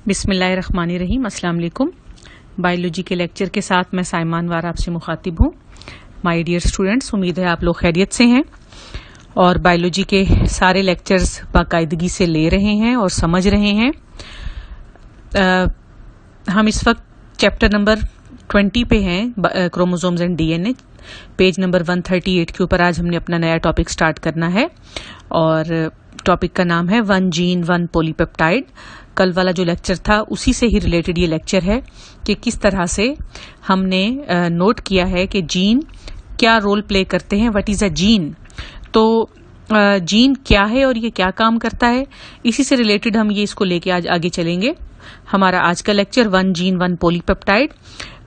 बिस्मिल्लाहिर्रहमानिर्रहीम। अस्सलाम वालेकुम। बायोलॉजी के लेक्चर के साथ मैं साइमान वार आपसे मुखातिब हूँ। माय डियर स्टूडेंट्स, उम्मीद है आप लोग खैरियत से हैं और बायोलॉजी के सारे लेक्चर्स बाकायदगी से ले रहे हैं और समझ रहे हैं। हम इस वक्त चैप्टर नंबर 20 पे हैं, chromosomes and DNA, page number 138 के ऊपर आज हमने अपना नया टॉपिक स्टार्ट करना है और टॉपिक का नाम है वन जीन वन पॉलीपेप्टाइड। कल वाला जो लेक्चर था उसी से ही रिलेटेड ये लेक्चर है कि किस तरह से हमने नोट किया है कि जीन क्या रोल प्ले करते हैं। What is a gene? तो जीन क्या है और ये क्या काम करता है, इसी से रिलेटेड हम ये इसको लेके आज आगे चलेंगे। हमारा आज का lecture one gene one polypeptide.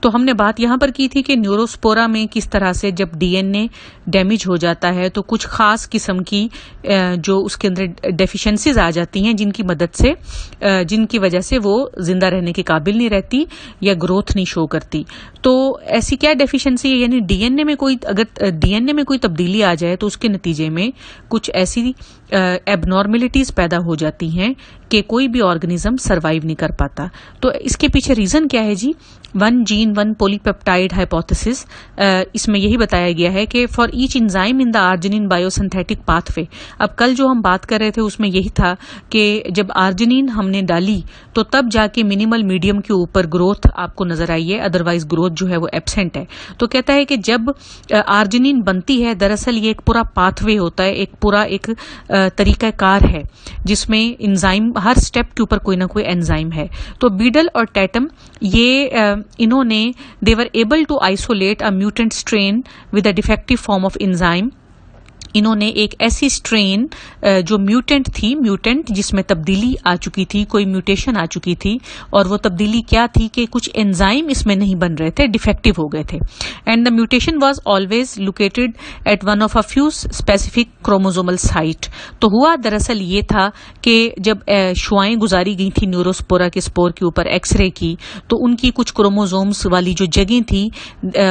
तो हमने बात यहां पर की थी कि न्यूरोस्पोरा में किस तरह से जब डीएनए डैमेज हो जाता है तो कुछ खास किस्म की जो उसके अंदर डेफिशिएंसीज आ जाती हैं, जिनकी मदद से जिनकी वजह से वो जिंदा रहने के काबिल नहीं रहती या ग्रोथ नहीं शो करती। तो ऐसी क्या डेफिशिएंसी है, यानी डीएनए में कोई तब्दीली आ जाए तो उसके नतीजे में कुछ ऐसी एबनॉर्मेलिटीज पैदा हो जाती हैं कि कोई भी ऑर्गेनिज्म सरवाइव नहीं कर पाता। तो इसके पीछे रीजन क्या है जी? One gene one polypeptide hypothesis. इसमें यही बताया गया है कि for each enzyme in the arginine biosynthetic pathway. अब कल जो हम बात कर रहे थे उसमें यही था कि जब आर्जिनिन हमने डाली तो तब जाके मिनिमल मीडियम के ऊपर ग्रोथ आपको नजर आई है, अदरवाइज ग्रोथ जो है वो एब्सेंट है। तो कहता है कि जब आर्जिनिन बनती है, दरअसल ये एक पूरा पाथवे होता है, एक पूरा एक तरीकाकार है जिसमें एंजाइम हर स्टेप के ऊपर कोई ना कोई एंजाइम है। तो बीडल और टैटम ये इन्होंने they were able to isolate a mutant strain with a defective form of enzyme. इन्होंने एक ऐसी स्ट्रेन जो म्यूटेंट थी, म्यूटेंट जिसमें तब्दीली आ चुकी थी, कोई म्यूटेशन आ चुकी थी, और वो तब्दीली क्या थी कि कुछ एंजाइम इसमें नहीं बन रहे थे, डिफेक्टिव हो गए थे। And the mutation was always located at one of a few specific chromosomal site. तो हुआ दरअसल ये था कि जब शुआएं गुजारी गई थी न्यूरोस्पोरा के स्पोर के ऊपर एक्सरे की, तो उनकी कुछ क्रोमोसोम्स वाली जो जगह थी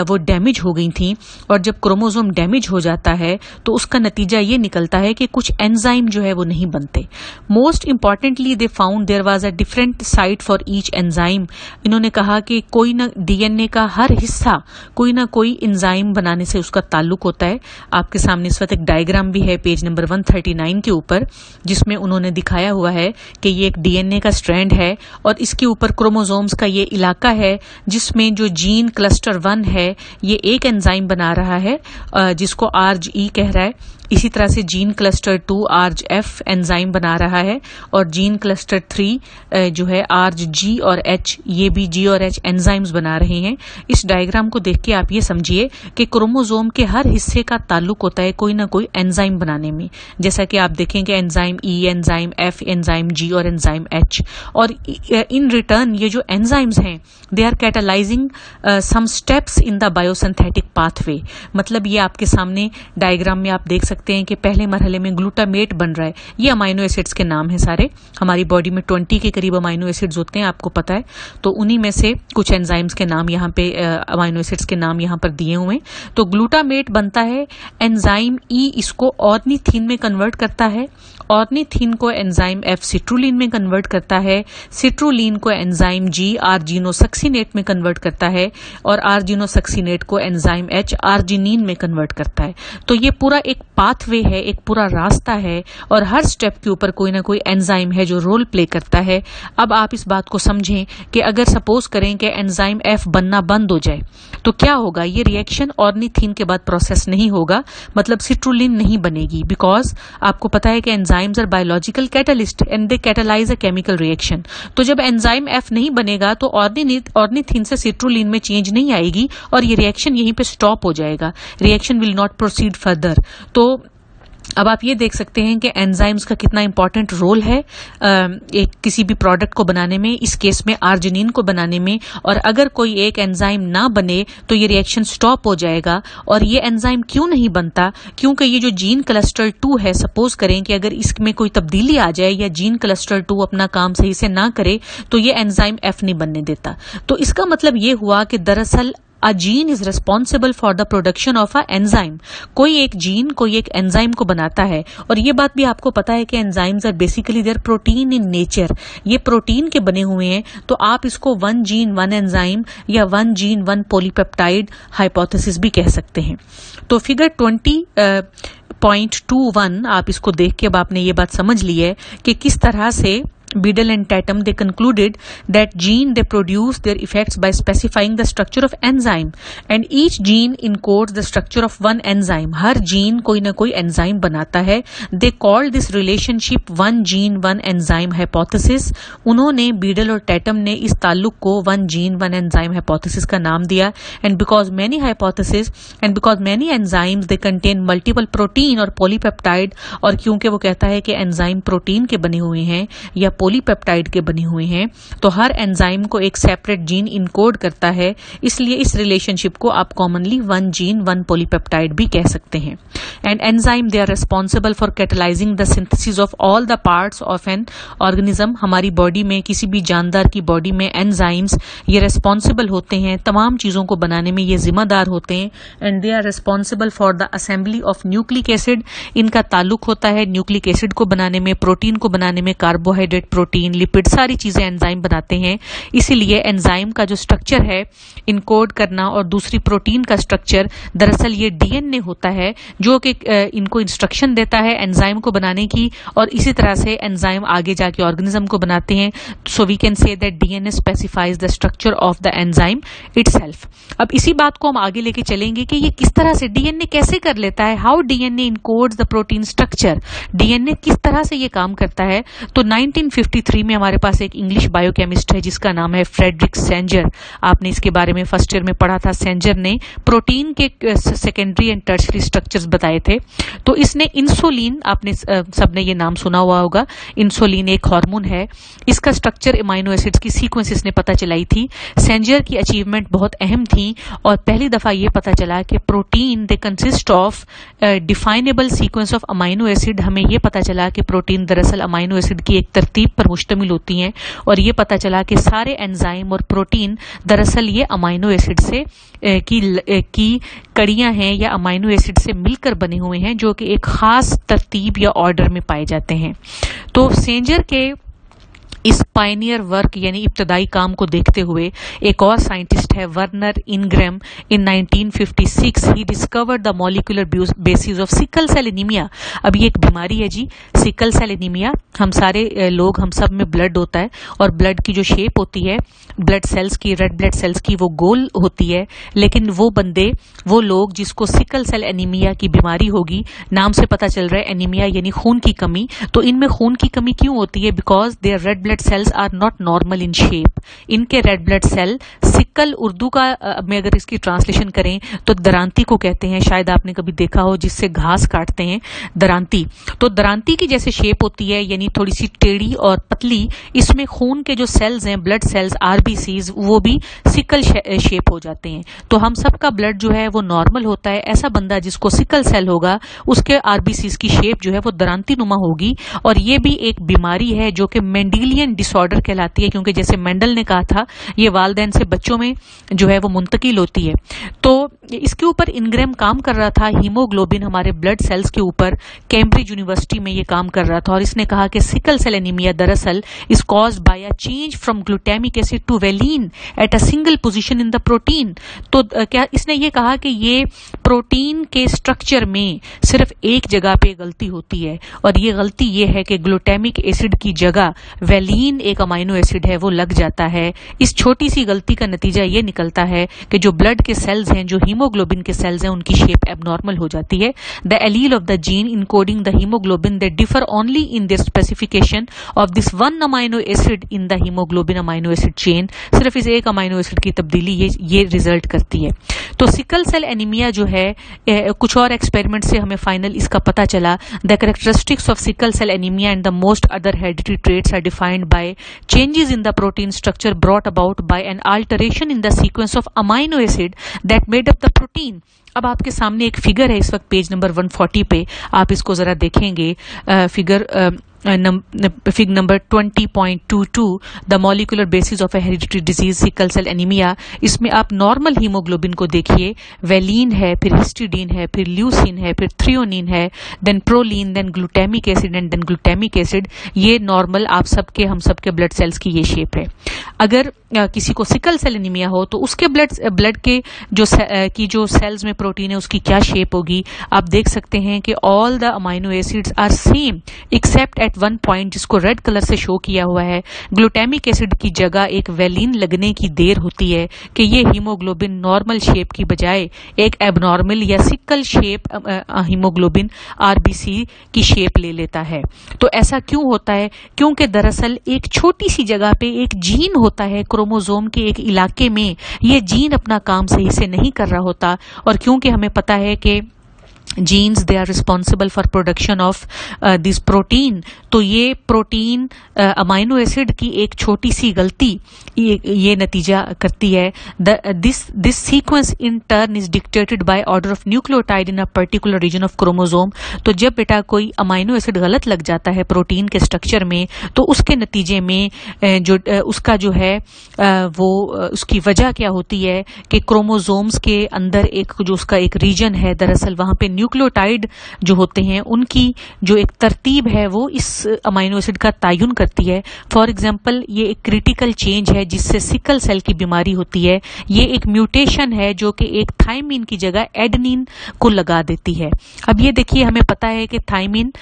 वो डैमेज हो गई थी, और जब क्रोमोसोम डैमेज हो जाता है तो उसका नतीजा ये निकलता है कि कुछ एंजाइम जो है वो नहीं बनते। Most importantly they found there was a different site for each enzyme. इन्होंने कहा कि कोई ना डीएनए का हर हिस्सा कोई ना कोई एंजाइम बनाने से उसका ताल्लुक होता है। आपके सामने इस वक्त एक डायग्राम भी है पेज नंबर 139 के ऊपर, जिसमें उन्होंने दिखाया हुआ है कि ये एक डीएनए का स्ट्रैंड है और इसके ऊपर क्रोमोसोम्स का ये इलाका है जिसमें जो जीन क्लस्टर 1 है ये एक एंजाइम बना रहा है जिसको आरजीई कह रहा है। इसी तरह से जीन क्लस्टर 2 आरजीएफ एंजाइम बना रहा है, और जीन क्लस्टर 3 जो है आरजी और एच, ये भी जी और एच एंजाइम्स बना रहे हैं। इस डायग्राम को देख के आप ये समझिए कि क्रोमोसोम के हर हिस्से का ताल्लुक होता है कोई ना कोई एंजाइम बनाने में। जैसा कि आप देखेंगे एंजाइम ई, एंजाइम एफ, एंजाइम जी और एंजाइम एच। और इन रिटर्न ये जो एंजाइम्स हैं they are catalysing some steps in the biosynthetic pathway. मतलब ये आपके सामने डायग्राम में आप देख सकते हैं कि पहले मरहले में ग्लूटामेट बन रहा है। ये अमाइनो एसिड्स के नाम है सारे। हमारी बॉडी में 20 के करीब अमाइनो एसिड्स होते हैं, आपको पता है। तो उन्हीं में से कुछ एंजाइम्स के नाम यहाँ पे, अमाइनो एसिड्स के नाम यहाँ पर दिए हुए। तो ग्लूटामेट बनता है, एंजाइम ई इसको ऑर्निथीन में कन्वर्ट करता है, ऑर्निथीन को एंजाइम एफ सिट्रुलिन में कन्वर्ट करता है, सिट्रुलिन को एंजाइम जी आर्जिनोसक्सिनेट में कन्वर्ट करता है, और आर्जिनोसक्सिनेट को एंजाइम एच आर्जिनिन में कन्वर्ट करता है। तो ये पूरा एक पाथवे है, एक पूरा रास्ता है, और हर स्टेप के ऊपर कोई ना कोई एंजाइम है जो रोल प्ले करता है। अब आप इस बात को समझें कि अगर सपोज करें कि एंजाइम एफ बनना बंद हो जाए तो क्या होगा? ये रिएक्शन ऑर्निथीन के बाद प्रोसेस नहीं होगा, मतलब सिट्रुलिन नहीं बनेगी, बिकॉज आपको पता है कि enzymes are biological catalyst and they catalyse a chemical reaction. तो जब एंजाइम एफ नहीं बनेगा तो ऑर्निथीन से सिट्रुलिन में चेंज नहीं आएगी और ये रिएक्शन यहीं पे स्टॉप हो जाएगा, reaction will not proceed further. तो अब आप ये देख सकते हैं कि एंजाइम्स का कितना इंपॉर्टेंट रोल है एक किसी भी प्रोडक्ट को बनाने में, इस केस में आर्जिनिन को बनाने में। और अगर कोई एक एंजाइम ना बने तो ये रिएक्शन स्टॉप हो जाएगा। और ये एंजाइम क्यों नहीं बनता? क्योंकि ये जो जीन क्लस्टर 2 है, सपोज करें कि अगर इसमें कोई तब्दीली आ जाए या जीन क्लस्टर 2 अपना काम सही से ना करे तो ये एंजाइम एफ नहीं बनने देता। तो इसका मतलब ये हुआ कि दरअसल a gene is responsible for the production of a enzyme. कोई एक जीन कोई एक एंजाइम को बनाता है, और ये बात भी आपको पता है कि enzymes are basically their protein in nature, ये प्रोटीन के बने हुए हैं। तो आप इसको वन जीन वन एंजाइम या one gene one polypeptide hypothesis भी कह सकते हैं। तो फिगर 20.21 आप इसको देख के अब आपने ये बात समझ ली है कि किस तरह से Beadle and Tatum, they concluded that gene they produce their effects by specifying the structure of enzyme, and each gene encodes the structure of one enzyme. Her gene कोई ना कोई एंजाइम बनाता है। They called this relationship one gene one enzyme hypothesis. उन्होंने Beadle और Tatum ने इस ताल्लुक को one gene one enzyme hypothesis का नाम दिया। And because many hypotheses and because many enzymes they contain multiple protein और polypeptide, और क्योंकि वो कहता है कि एंजाइम प्रोटीन के बने हुए हैं या पॉलीपेप्टाइड के बने हुए हैं, तो हर एंजाइम को एक सेपरेट जीन इनकोड करता है, इसलिए इस रिलेशनशिप को आप commonly one gene one polypeptide भी कह सकते हैं। And enzyme they are responsible for catalysing the synthesis of all the parts of an organism. हमारी बॉडी में, किसी भी जानदार की बॉडी में एंजाइम्स ये रिस्पॉन्सिबल होते हैं, तमाम चीजों को बनाने में ये जिम्मेदार होते हैं। And they are responsible for the assembly of nucleic acid. इनका ताल्लुक होता है न्यूक्लिक एसिड को बनाने में, प्रोटीन को बनाने में, कार्बोहाइड्रेट, प्रोटीन, लिपिड, सारी चीजें एंजाइम बनाते हैं। इसीलिए एंजाइम का जो स्ट्रक्चर है इनकोड करना और दूसरी प्रोटीन का स्ट्रक्चर, दरअसल ये डीएनए होता है जो कि इनको इंस्ट्रक्शन देता है एंजाइम को बनाने की, और इसी तरह से एंजाइम आगे जाके ऑर्गेनिज्म को बनाते हैं। So we can say that DNA specifies the structure of the enzyme itself. अब इसी बात को हम आगे लेके चलेंगे कि ये किस तरह से डीएनए कैसे कर लेता है, how DNA encodes the protein structure, DNA किस तरह से ये काम करता है। तो 1953 में हमारे पास एक इंग्लिश बायोकेमिस्ट है जिसका नाम है फ्रेडरिक सेंजर। आपने इसके बारे में फर्स्ट ईयर में पढ़ा था। सेंजर ने प्रोटीन के सेकेंडरी एंड टर्शियरी स्ट्रक्चर्स बताए थे। तो इसने इंसुलिन, आपने सबने ये नाम सुना हुआ होगा, इंसुलिन एक हार्मोन है, इसका स्ट्रक्चर अमाइनो एसिड्स की सीक्वेंस इसने पता चलाई थी। सेंजर की अचीवमेंट बहुत अहम थी और पहली दफा ये पता चला कि protein they consist of definable sequence of amino acid. हमें ये पता चला कि प्रोटीन दरअसल अमाइनो एसिड की एक तरतीब पर मुश्तमिल होती हैं, और ये पता चला कि सारे एंजाइम और प्रोटीन दरअसल ये अमाइनो एसिड से की कड़ियां हैं या अमाइनो एसिड से मिलकर बने हुए हैं, जो कि एक खास तरतीब या ऑर्डर में पाए जाते हैं। तो सेंजर के इस पायनियर वर्क यानी इब्तदाई काम को देखते हुए एक और साइंटिस्ट है वर्नर इनग्रैम। इन 1956 ही discovered the molecular basis of sickle cell anaemia. अब ये एक बीमारी है जी, सिकल सेल एनीमिया। हम सारे लोग, हम सब में ब्लड होता है, और ब्लड की जो शेप होती है ब्लड सेल्स की, रेड ब्लड सेल्स की, वो गोल होती है। लेकिन वो बंदे, वो लोग जिसको सिकल सेल एनीमिया की बीमारी होगी, नाम से पता चल रहा है एनीमिया यानी खून की कमी, तो इनमें खून की कमी क्यों होती है? Because their red blood cells are not normal in shape. इनके red blood cell, sickle Urdu का में अगर इसकी ट्रांसलेशन करें तो दरांती को कहते हैं, शायद आपने कभी देखा हो, जिससे घास काटते हैं, दरांती। तो दरांती की जैसे शेप होती है, यानी थोड़ी सी टेढ़ी और पतली, इसमें खून के जो सेल्स हैं, ब्लड सेल्स, आरबीसीज, वो भी सिकल शेप हो जाते हैं। तो हम सबका ब्लड जो है वो नॉर्मल होता है। ऐसा बंदा जिसको सिकल सेल होगा, उसके आरबीसीज की शेप जो है वो दरांती नुमा होगी, और ये भी एक बीमारी है जो कि मेंडेलियन डिसऑर्डर कहलाती है, क्योंकि जैसे मेंडल ने कहा था ये वालिदैन से बच्चों में जो है वो मुंतकिल होती है। तो इसके ऊपर इनग्रैम काम कर रहा था, हीमोग्लोबिन हमारे ब्लड सेल्स के ऊपर, कैम्ब्रिज यूनिवर्सिटी में ये काम कर रहा था, और इसने कहा कि सिकल सेल एनीमिया दरअसल is caused by a change from glutamic acid to valine at a single position in the protein. तो क्या इसने ये कहा कि ये प्रोटीन के स्ट्रक्चर में सिर्फ एक जगह पे गलती होती है, और ये गलती ये है कि ग्लूटामिक एसिड की जगह वेलिन एक अमाइनो एसिड है वो लग जाता है। इस छोटी सी गलती का नतीजा ये निकलता है कि जो ब्लड के सेल्स हैं, जो हीमोग्लोबिन के सेल्स हैं, उनकी शेप एबनॉर्मल हो जाती है। The allele of the gene encoding the haemoglobin they differ only in their specification of this one amino acid in the haemoglobin amino acid chain. सिर्फ इस एक अमाइनो एसिड की तब्दीली ये रिजल्ट करती है। तो सिकल सेल एनीमिया जो है, कुछ और एक्सपेरिमेंट से हमें फाइनल इसका पता चला। The characteristics of sickle cell anaemia and the most other hereditary traits are defined by changes in the protein structure brought about by an alteration in the sequence of amino acid that made up the protein। अब आपके सामने एक figure है इस वक्त page number 140 पे, आप इसको जरा देखेंगे। Figure fig number 20.22 the molecular basis of a hereditary disease sickle cell anaemia. इसमें आप नॉर्मल हीमोग्लोबिन को देखिए, वेलिन है, फिर हिस्टिडीन है, फिर ल्यूसिन है, फिर थ्रियोनिन है, then proline, then glutamic acid and then glutamic acid. ये नॉर्मल आप सबके हम सबके ब्लड सेल्स की ये शेप है। अगर किसी को सिकल सेल एनीमिया हो तो उसके ब्लड के जो सेल्स में प्रोटीन है उसकी क्या शेप होगी। आप देख सकते हैं कि all the amino acids are same except at one point, जिसको रेड कलर से शो किया हुआ है। ग्लूटामिक एसिड की जगह एक वेलिन लगने की देर होती है कि ये हीमोग्लोबिन नॉर्मल शेप की बजाय एक एबनॉर्मल या सिकल शेप हीमोग्लोबिन आरबीसी की शेप ले लेता है। तो ऐसा क्यों होता है? क्योंकि दरअसल एक छोटी सी जगह पे एक जीन होता है, क्रोमोसोम के एक इलाके में ये जीन अपना काम सही से नहीं कर रहा होता। और क्योंकि हमें पता है कि genes they are responsible for production of this protein, तो ये प्रोटीन अमाइनो एसिड की एक छोटी सी गलती ये नतीजा करती है। This sequence in turn is dictated by order of nucleotide in a particular region of chromosome. तो जब बेटा कोई अमाइनो एसिड गलत लग जाता है प्रोटीन के स्ट्रक्चर में, तो उसके नतीजे में उसका जो है वो उसकी वजह क्या होती है कि क्रोमोसोम्स के अंदर एक जो उसका एक रीजन है, दरअसल वहां पे न्यूक्लियोटाइड जो होते हैं उनकी जो एक तरतीब है वो इस अमाइनो एसिड का तयन करती है। फॉर एग्जांपल ये एक क्रिटिकल चेंज है जिससे सिकल सेल की बीमारी होती है। ये एक म्यूटेशन है जो कि एक थायमिन की जगह एडेनिन को लगा देती है। अब ये देखिए, हमें पता है कि थायमिन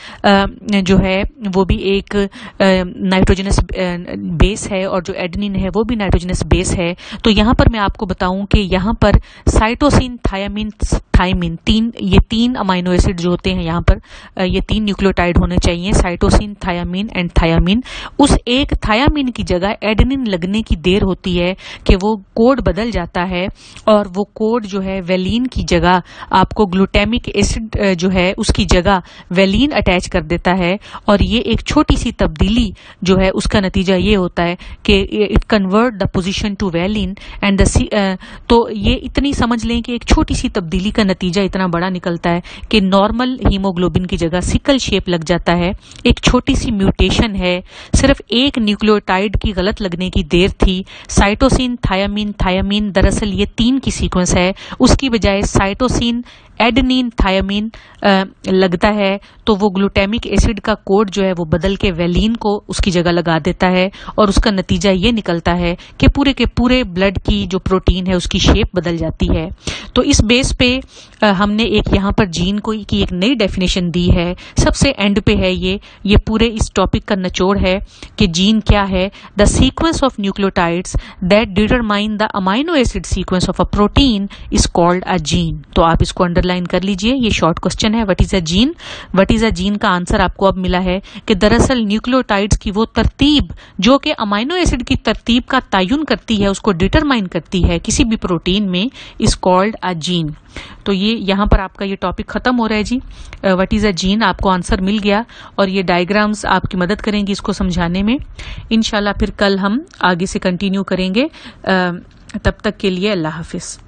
जो है वो भी एक नाइट्रोजनस बेस है और जो एडेनिन है वो भी नाइट्रोजनस बेस है। तो यहाँ पर मैं आपको बताऊं कि यहाँ पर साइटोसिन, थायमिन, ये तीन अमाइनो एसिड जो होते हैं, यहाँ पर ये तीन न्यूक्लियोटाइड होने चाहिए, साइटोसिन, थायामीन एंड थायामीन। उस एक थायामीन की जगह एडेनिन लगने की देर होती है कि वो कोड बदल जाता है और वो कोड जो है वेलिन की जगह आपको ग्लूटामिक एसिड जो है उसकी जगह वेलिन अटैच कर देता है। और ये एक छोटी सी तब्दीली जो है उसका नतीजा ये होता है कि it convert the position to valine and तो ये इतनी समझ लें कि एक छोटी सी तब्दीली का नतीजा इतना बड़ा निकलता है कि नॉर्मल हीमोग्लोबिन की जगह सिकल शेप लग जाता है। एक छोटी सी म्यूटेशन है, सिर्फ एक न्यूक्लियोटाइड की गलत लगने की देर थी। साइटोसिन, थायामीन, दरअसल ये तीन की सीक्वेंस है, उसकी बजाय साइटोसिन, एडेनिन, थायामीन लगता है तो वो ग्लूटामिक एसिड का कोड जो है वो बदल के वेलिन को उसकी जगह लगा देता है और उसका नतीजा ये निकलता है कि पूरे के पूरे ब्लड की जो प्रोटीन है उसकी शेप बदल जाती है। तो इस बेस पे हमने एक यहाँ पर जीन की एक नई डेफिनेशन दी है। सबसे एंड पे है ये पूरे इस टॉपिक का निचोड़ है कि जीन क्या है। The sequence of nucleotides that determine the amino acid sequence of a protein is called a gene. तो आप इसको अंडरलाइन कर लीजिए, ये शॉर्ट क्वेश्चन है। What is a gene? What is a gene का आंसर आपको अब मिला है कि दरअसल न्यूक्लियोटाइड्स की वो तरतीब जो कि अमाइनो एसिड की तरतीब का तयन करती है, उसको डिटरमाइन करती है किसी भी प्रोटीन में, इज कॉल्ड अ जीन। तो ये यहाँ पर आपका ये टॉपिक खत्म हो रहा है जी। व्हाट इज अ जीन आपको आंसर मिल गया और ये डायग्राम्स आपकी मदद करेंगी इसको समझाने में। इंशाल्लाह फिर कल हम आगे से कंटिन्यू करेंगे। तब तक के लिए अल्लाह हाफिज।